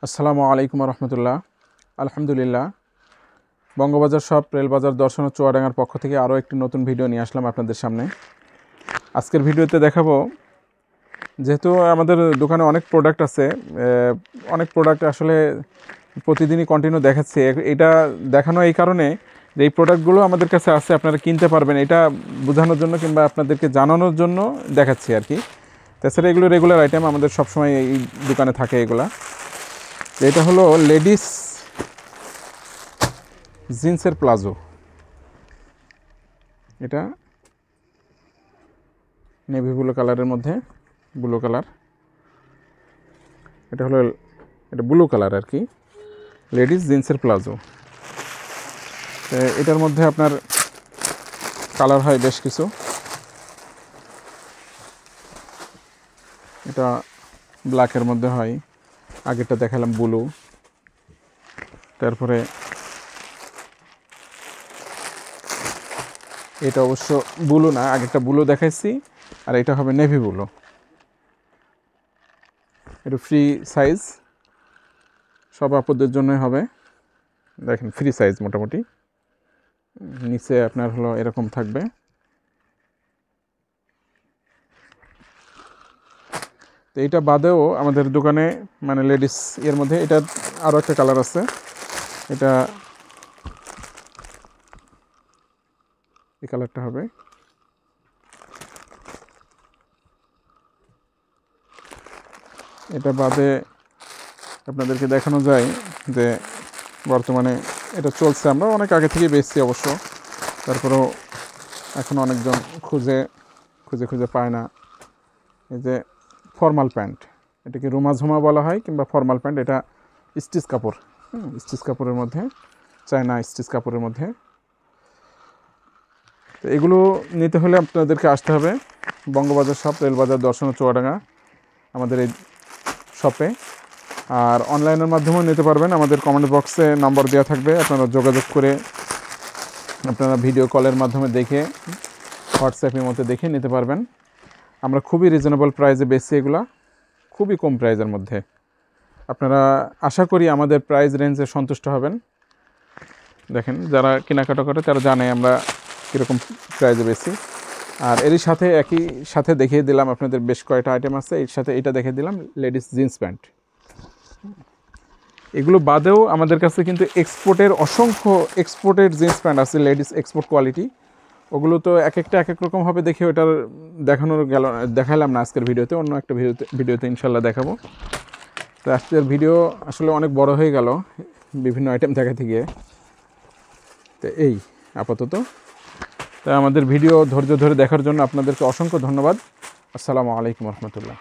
আসসালামু আলাইকুম রহমতুল্লাহ। আলহামদুলিল্লাহ, বঙ্গবাজার শপ রেলবাজার দর্শন ও চুয়াডাঙ্গার পক্ষ থেকে আরও একটি নতুন ভিডিও নিয়ে আসলাম আপনাদের সামনে। আজকের ভিডিওতে দেখাবো, যেহেতু আমাদের দোকানে অনেক প্রোডাক্ট আছে, অনেক প্রোডাক্ট আসলে প্রতিদিনই কন্টিনিউ দেখাচ্ছে। এটা দেখানো এই কারণে যে এই প্রোডাক্টগুলো আমাদের কাছে আছে, আপনারা কিনতে পারবেন, এটা বোঝানোর জন্য কিংবা আপনাদেরকে জানানোর জন্য দেখাচ্ছি আর কি। তাছাড়া এগুলো রেগুলার আইটেম, আমাদের সবসময় এই দোকানে থাকে এগুলা। এটা হলো লেডিস জিন্সের প্লাজো। এটা নেভি ব্লু কালারের মধ্যে, ব্লু কালার, এটা হলো এটা ব্লু কালার আর কি, লেডিস জিন্সের প্লাজো। এটার মধ্যে আপনার কালার হয় বেশ কিছু। এটা ব্ল্যাকের মধ্যে হয়, আগেরটা দেখালাম ব্লু, তারপরে এটা অবশ্য ব্লু না, আগেরটা ব্লু দেখাইছি, আর এটা হবে নেভি ব্লু। এটা ফ্রি সাইজ, সব আপুদের জন্যই হবে। দেখেন ফ্রি সাইজ মোটামুটি, নিচে আপনার হলো এরকম থাকবে। তো এইটা বাদেও আমাদের দোকানে মানে লেডিস এর মধ্যে এটা আরও একটা কালার আছে। এটা এই কালারটা হবে। এটা বাদে আপনাদেরকে দেখানো যায় যে বর্তমানে এটা চলছে, আমরা অনেক আগে থেকে বেচছি অবশ্য, তারপরেও এখন অনেকজন খুঁজে খুঁজে পায় না। এই যে ফর্মাল প্যান্ট, এটাকে রুমাঝুমা বলা হয় কিংবা ফর্মাল প্যান্ট। এটা স্টিচ কাপড়, স্টিচ কাপড়ের মধ্যে, চায়না স্টিচ কাপড়ের মধ্যে। তো এগুলো নিতে হলে আপনাদেরকে আসতে হবে বঙ্গবাজার শপ রেলবাজার দর্শন চুয়াডাঙ্গা আমাদের এই শপে। আর অনলাইনের মাধ্যমেও নিতে পারবেন, আমাদের কমেন্ট বক্সে নাম্বার দেওয়া থাকবে, আপনারা যোগাযোগ করে আপনারা ভিডিও কলের মাধ্যমে দেখে, হোয়াটসঅ্যাপের মধ্যে দেখে নিতে পারবেন। আমরা খুবই রিজনেবল প্রাইসে বেচছি, এগুলা খুবই কম প্রাইসের মধ্যে। আপনারা আশা করি আমাদের প্রাইস রেঞ্জে সন্তুষ্ট হবেন। দেখেন, যারা কেনাকাটা করে তারা জানে আমরা কীরকম প্রাইসে বেচি। আর এরই সাথে একই সাথে দেখিয়ে দিলাম আপনাদের বেশ কয়েকটা আইটেম আছে, এর সাথে এটা দেখিয়ে দিলাম লেডিস জিন্স প্যান্ট। এগুলো বাদেও আমাদের কাছে কিন্তু অসংখ্য এক্সপোর্টের জিন্স প্যান্ট আছে, লেডিস এক্সপোর্ট কোয়ালিটি। ওগুলো তো এক একটা এক এক রকমভাবে দেখে ওটার দেখালাম না আজকের ভিডিওতে, অন্য একটা ভিডিওতে ইনশাল্লাহ দেখাবো। তো আজকের ভিডিও আসলে অনেক বড় হয়ে গেল বিভিন্ন আইটেম দেখাতে গিয়ে। তো এই আপাতত, তাই আমাদের ভিডিও ধৈর্য ধরে দেখার জন্য আপনাদেরকে অসংখ্য ধন্যবাদ। আসসালামু আলাইকুম রহমতুল্লাহ।